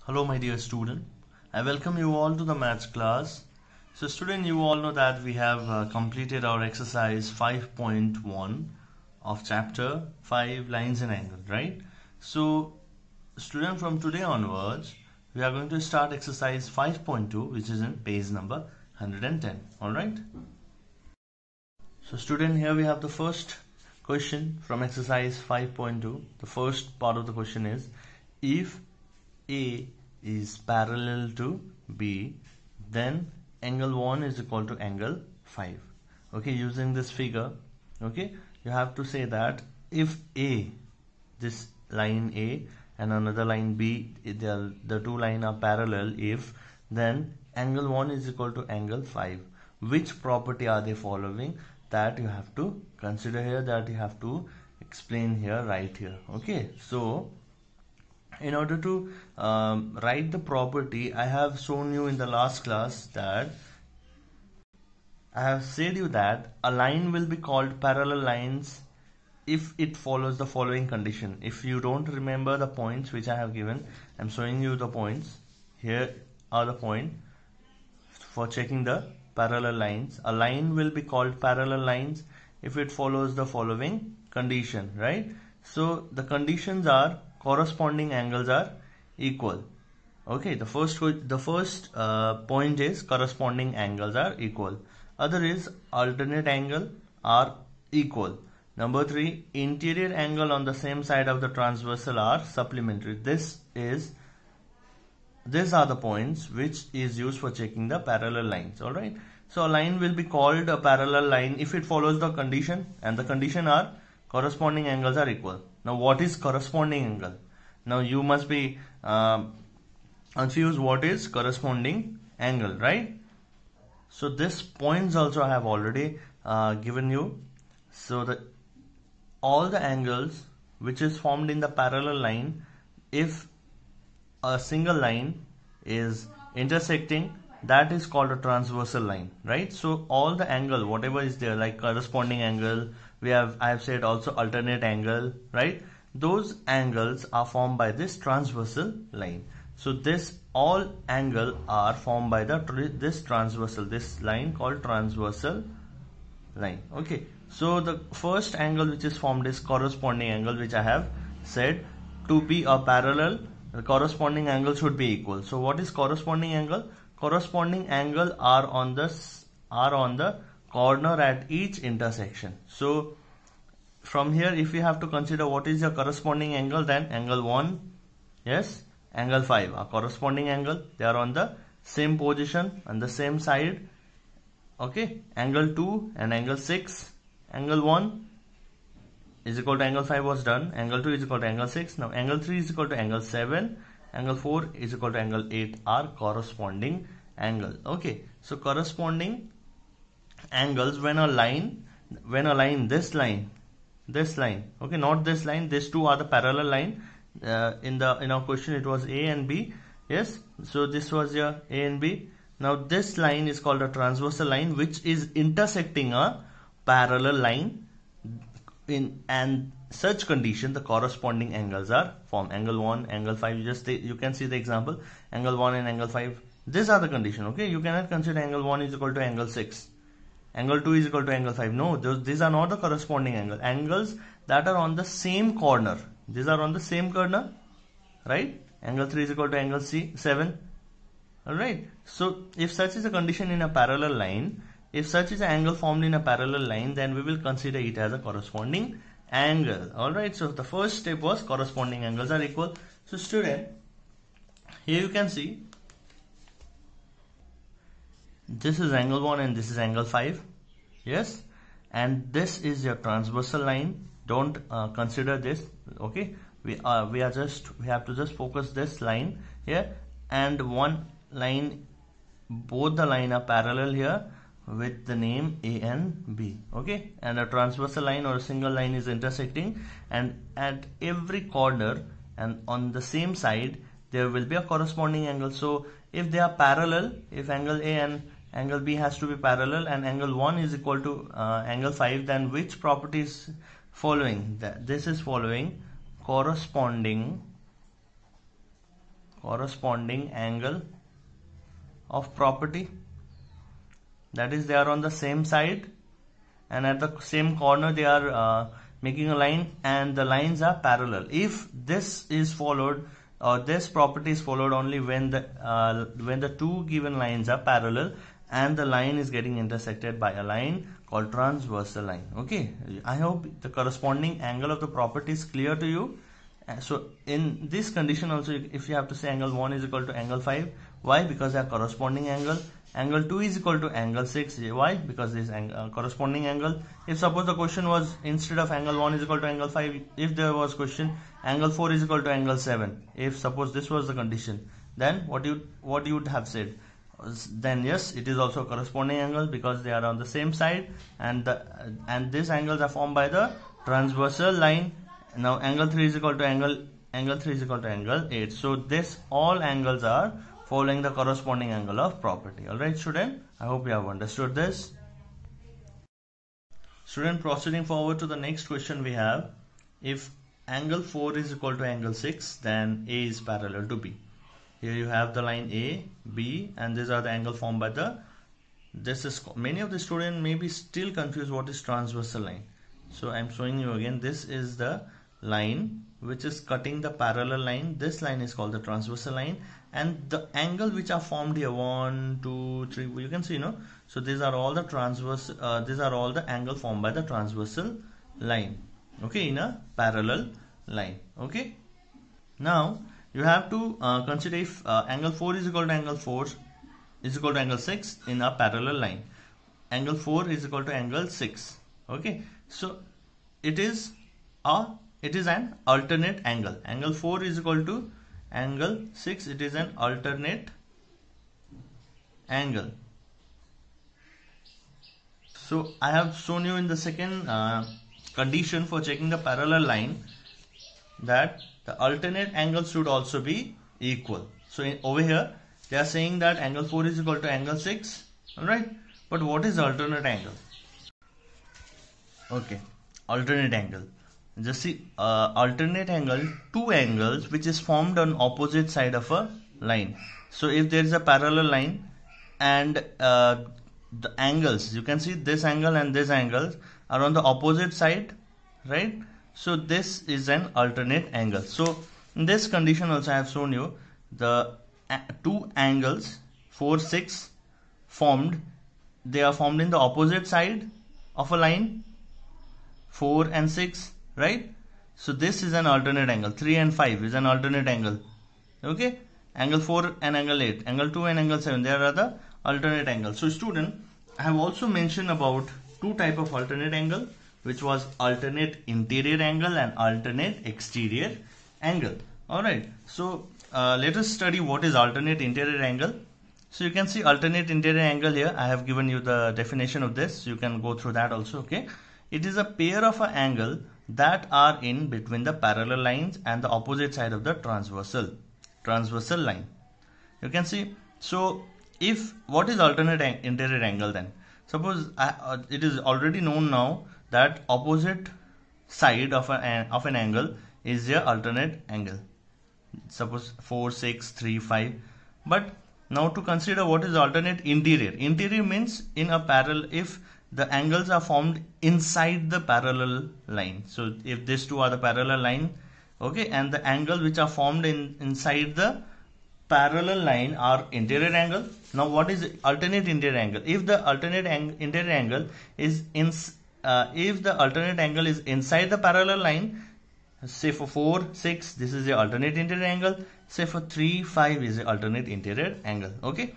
Hello my dear student, I welcome you all to the maths class. So student, you all know that we have completed our exercise 5.1 of chapter 5 lines and angles, right? So student, from today onwards we are going to start exercise 5.2, which is in page number 110. Alright, so student, here we have the first question from exercise 5.2. The first part of the question is, if A is parallel to B, then angle 1 is equal to angle 5. Okay, using this figure, okay, you have to say that if A, this line A and another line B, the two lines are parallel, if then angle 1 is equal to angle 5. Which property are they following? That you have to consider here, that you have to explain here, right here. Okay, so in order to write the property, I have shown you in the last class that I have said you that a line will be called parallel lines if it follows the following condition. If you don't remember the points which I have given, I'm showing you the points. Here are the points for checking the parallel lines. A line will be called parallel lines if it follows the following condition, right? So the conditions are corresponding angles are equal. Okay, the first point is corresponding angles are equal. Other is alternate angle are equal. Number 3, interior angle on the same side of the transversal are supplementary. These are the points which is used for checking the parallel lines. Alright, so a line will be called a parallel line if it follows the condition, and the condition are corresponding angles are equal. Now what is corresponding angle? Now you must be confused what is corresponding angle, right? So this points also I have already given you. So that all the angles which is formed in the parallel line, if a single line is intersecting, that is called a transversal line, right? So all the angle whatever is there, like corresponding angle, I have said also alternate angle, right? Those angles are formed by this transversal line. So this all angle are formed by this line called transversal line. Okay, so the first angle which is formed is corresponding angle, which I have said to be a parallel, the corresponding angle should be equal. So what is corresponding angle? Corresponding angle are on the corner at each intersection. So from here, if you have to consider what is your corresponding angle, then angle 1, yes, angle 5 are corresponding angle. They are on the same position on the same side. Okay, angle 2 and angle 6, angle 1 is equal to angle 5 was done, angle 2 is equal to angle 6. Now angle 3 is equal to angle 7, angle 4 is equal to angle 8 are corresponding angle. Okay, so corresponding angles when a line this line, okay, not this line, these two are the parallel line. In our question it was A and B, yes, so this was your A and B. Now this line is called a transversal line which is intersecting a parallel line. And such condition the corresponding angles are formed. Angle 1, angle 5, you can see the example, angle 1 and angle 5, these are the condition. Okay, you cannot consider angle 1 is equal to angle 6, angle 2 is equal to angle 5. No, these are not the corresponding angle. Angles that are on the same corner, these are on the same corner, right? Angle 3 is equal to angle 7. Alright, so if such is a condition in a parallel line, if such is an angle formed in a parallel line, then we will consider it as a corresponding angle. Alright, so the first step was corresponding angles are equal. So student, here you can see this is angle 1 and this is angle 5, yes, and this is your transversal line. Don't consider this. Okay, we have to just focus this line here, and one line, both the line are parallel here with the name A and B. Okay, and a transversal line or a single line is intersecting, and at every corner and on the same side there will be a corresponding angle. So if they are parallel, if angle A and angle B has to be parallel and angle 1 is equal to angle 5, then which property is following? This is following corresponding corresponding angle of property, that is they are on the same side and at the same corner they are making a line and the lines are parallel. If this is followed or this property is followed only when the two given lines are parallel and the line is getting intersected by a line called transversal line. Okay, I hope the corresponding angle of the property is clear to you. So in this condition also, if you have to say angle 1 is equal to angle 5, why? Because they are corresponding angle. Angle 2 is equal to angle 6, why? Because this corresponding angle. If suppose the question was instead of angle 1 is equal to angle 5, if there was question angle 4 is equal to angle 7, if suppose this was the condition, then what you would have said? Then yes, it is also a corresponding angle because they are on the same side and these angles are formed by the transversal line. Now angle 3 is equal to angle 3 is equal to angle 8. So this all angles are following the corresponding angle of property. Alright student, I hope you have understood this. Student, proceeding forward to the next question we have, if angle 4 is equal to angle 6, then A is parallel to B. Here you have the line A, B, and these are the angle formed by the, many of the students may be still confused what is transversal line. So I am showing you again, this is the line which is cutting the parallel line. This line is called the transversal line, and the angle which are formed here, 1, 2, 3, you can see, so these are all the these are all the angle formed by the transversal line, okay, in a parallel line. Okay, now you have to consider if angle 4 is equal to angle 4 is equal to angle 6 in a parallel line. Angle 4 is equal to angle 6. Okay, so it is an alternate angle. Angle 4 is equal to angle 6. It is an alternate angle. So I have shown you in the second condition for checking the parallel line that the alternate angle should also be equal. So over here they are saying that angle 4 is equal to angle 6. Alright, but what is the alternate angle? Okay, alternate angle. Just see, alternate angle, two angles which is formed on opposite side of a line. So if there is a parallel line and the angles, you can see this angle and this angle are on the opposite side, right? So this is an alternate angle. So in this condition also I have shown you the two angles 4, 6 formed. They are formed in the opposite side of a line, 4 and 6. Right, so this is an alternate angle. 3 and 5 is an alternate angle. Okay, angle 4 and angle 8, angle 2 and angle 7, there are the alternate angles. So student, I have also mentioned about two type of alternate angle, which was alternate interior angle and alternate exterior angle. Alright, so let us study what is alternate interior angle. So you can see alternate interior angle here. I have given you the definition of this. You can go through that also. Okay, it is a pair of an angle that are in between the parallel lines and the opposite side of the transversal line. You can see, so if what is alternate interior angle then? Suppose it is already known now that opposite side of an angle is the alternate angle. Suppose 4, 6, 3, 5. But now to consider what is alternate interior. Interior means in a parallel, if the angles are formed inside the parallel line. So if these two are the parallel line, okay, and the angles which are formed inside the parallel line are interior angle. Now what is alternate interior angle? If the alternate interior angle is if the alternate angle is inside the parallel line, say for 4, 6, this is the alternate interior angle. Say for 3, 5 is the alternate interior angle. Okay,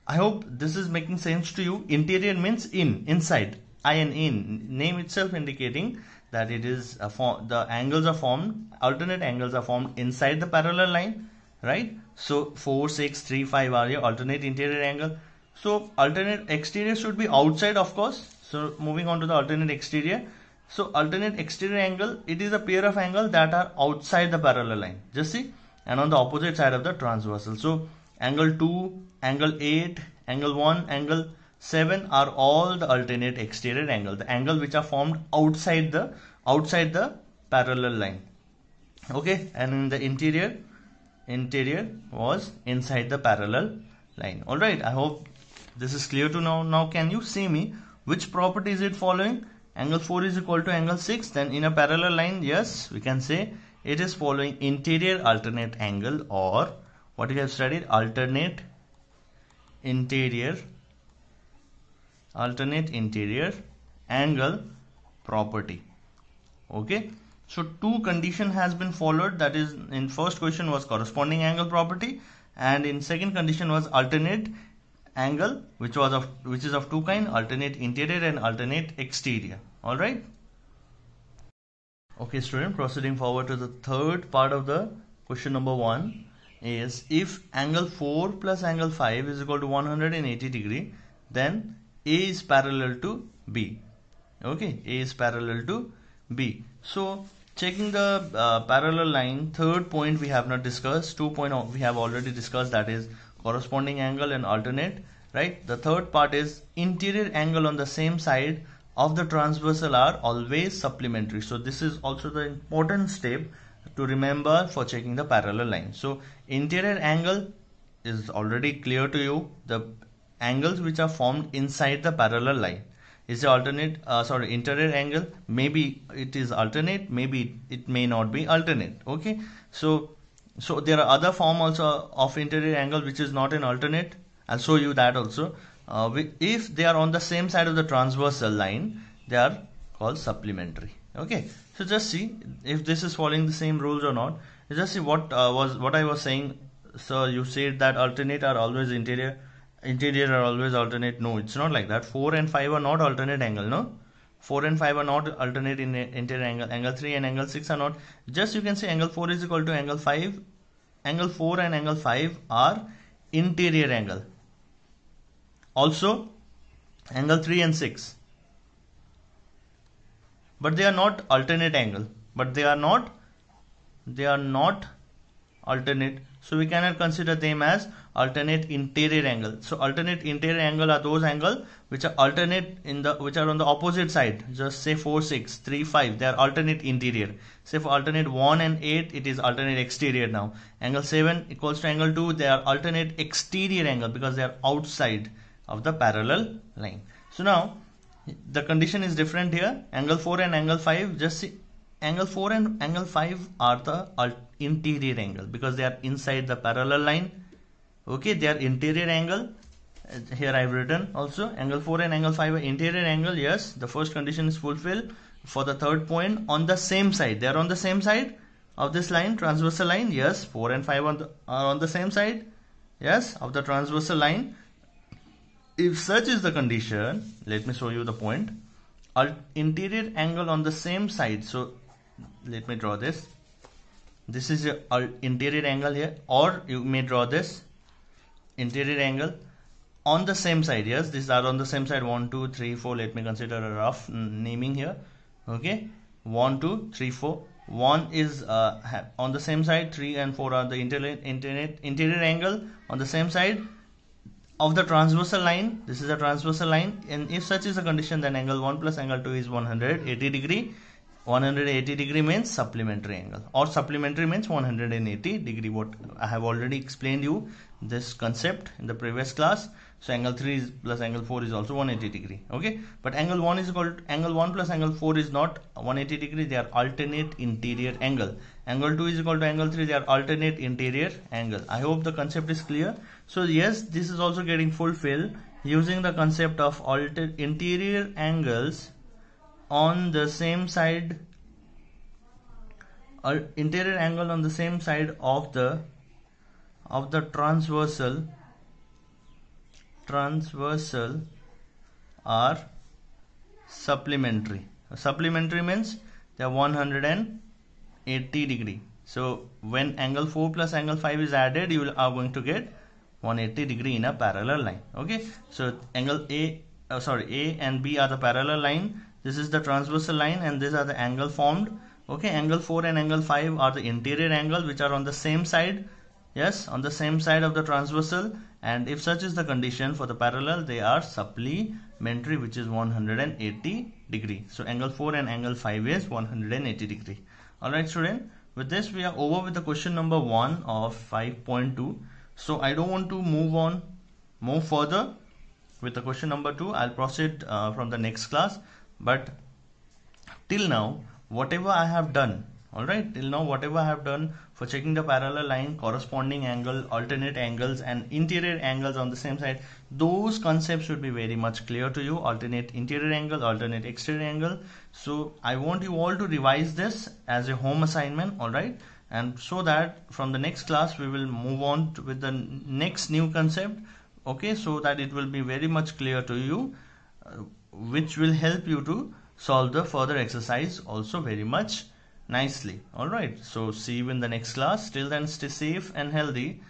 I hope this is making sense to you. Interior means inside, in, name itself indicating that it is the angles are formed, alternate angles are formed inside the parallel line, right? So 4, 6, 3, 5 are your alternate interior angle. So alternate exterior should be outside, of course. So moving on to the alternate exterior. So alternate exterior angle, it is a pair of angles that are outside the parallel line. Just see, and on the opposite side of the transversal. So angle 2, angle 8, angle 1, angle 7 are all the alternate exterior angle, the angle which are formed outside the parallel line. Okay, and in the interior interior was inside the parallel line. Alright, I hope this is clear to now. Now can you see me which property is it following? Angle 4 is equal to angle 6. Then in a parallel line, yes, we can say it is following interior alternate angle, or what we have studied, alternate interior angle property. Okay, so two condition has been followed. That is, in first question was corresponding angle property, and in second condition was alternate angle, which is of two kind, alternate interior and alternate exterior. All right. Okay, student, proceeding forward to the third part of the question number 1 is, if angle 4 plus angle 5 is equal to 180 degree, then A is parallel to B. Okay, A is parallel to B. So checking the parallel line, third point we have not discussed. 2 point we have already discussed, that is corresponding angle and alternate, right? The third part is interior angle on the same side of the transversal are always supplementary. So this is also the important step to remember for checking the parallel line. So interior angle is already clear to you. The angles which are formed inside the parallel line is the alternate interior angle. Maybe it is alternate, maybe it may not be alternate. Okay, so there are other form also of interior angle which is not an alternate. I'll show you that also. If they are on the same side of the transversal line, they are called supplementary. Okay, so just see if this is following the same rules or not. Just see what I was saying. So you said that alternate are always interior are always alternate. No, it's not like that. 4 and 5 are not alternate angle. No, 4 and 5 are not alternate in interior angle. Angle 3 and angle 6 are not. Just you can say angle 4 is equal to angle 5. Angle 4 and angle 5 are interior angle. Also angle 3 and 6, but they are not alternate angle, they are not alternate, so we cannot consider them as alternate interior angle. So alternate interior angle are those angle which are alternate which are on the opposite side. Just say 4, 6, 3, 5, they are alternate interior. Say for alternate 1 and 8, it is alternate exterior. Now angle 7 equals to angle 2, they are alternate exterior angle because they are outside of the parallel line. So now the condition is different here. Angle 4 and angle 5, just see, angle 4 and angle 5 are the interior angle because they are inside the parallel line. Okay, they are interior angle. Here I have written also angle 4 and angle 5 are interior angle. Yes, the first condition is fulfilled. For the third point, on the same side, they are on the same side of this line, transversal line. Yes, 4 and 5 are on the same side, yes, of the transversal line. If such is the condition, let me show you the point. Interior angle on the same side. So let me draw this. This is your interior angle here, or you may draw this interior angle on the same side. Yes, these are on the same side. 1, 2, 3, 4. Let me consider a rough naming here. Okay, 1, 2, 3, 4. 1 is on the same side. 3 and 4 are the interior angle on the same side of the transversal line. This is a transversal line, and if such is a condition, then angle 1 plus angle 2 is 180 degree. 180 degree means supplementary angle, or supplementary means 180 degree. What I have already explained you this concept in the previous class. So angle 3 plus angle 4 is also 180 degree. Okay, but angle 1 is equal to angle 1 plus angle 4 is not 180 degree. They are alternate interior angle. Angle 2 is equal to angle 3. They are alternate interior angle. I hope the concept is clear. So yes, this is also getting fulfilled using the concept of interior angles on the same side, or interior angle on the same side of the transversal are supplementary. Supplementary means they are 180 degree. So when angle 4 plus angle 5 is added, you are going to get 180 degree in a parallel line. Okay, so angle A and B are the parallel line. This is the transversal line, and these are the angle formed. Okay, angle 4 and angle 5 are the interior angle which are on the same side. Yes, on the same side of the transversal, and if such is the condition for the parallel, they are supplementary, which is 180 degree. So angle 4 and angle 5 is 180 degree. Alright student, with this we are over with the question number 1 of 5.2. So I don't want to move further with the question number 2. I'll proceed from the next class, but till now whatever I have done, alright, till now whatever I have done for checking the parallel line, corresponding angle, alternate angles and interior angles on the same side, those concepts should be very much clear to you. Alternate interior angle, alternate exterior angle. So I want you all to revise this as a home assignment, alright, and so that from the next class we will move on with the next new concept, okay, so that it will be very much clear to you, which will help you to solve the further exercise also very much nicely. Alright, so see you in the next class. Till then, stay safe and healthy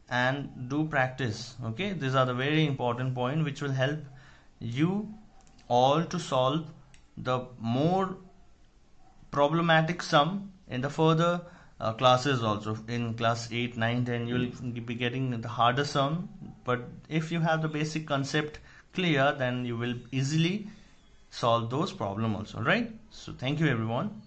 and do practice. Okay, these are the very important points which will help you all to solve the more problematic sum in the further classes also. In class 8, 9, 10 you will be getting the harder sum, but if you have the basic concept clear, then you will easily solve those problems also, right? So thank you everyone.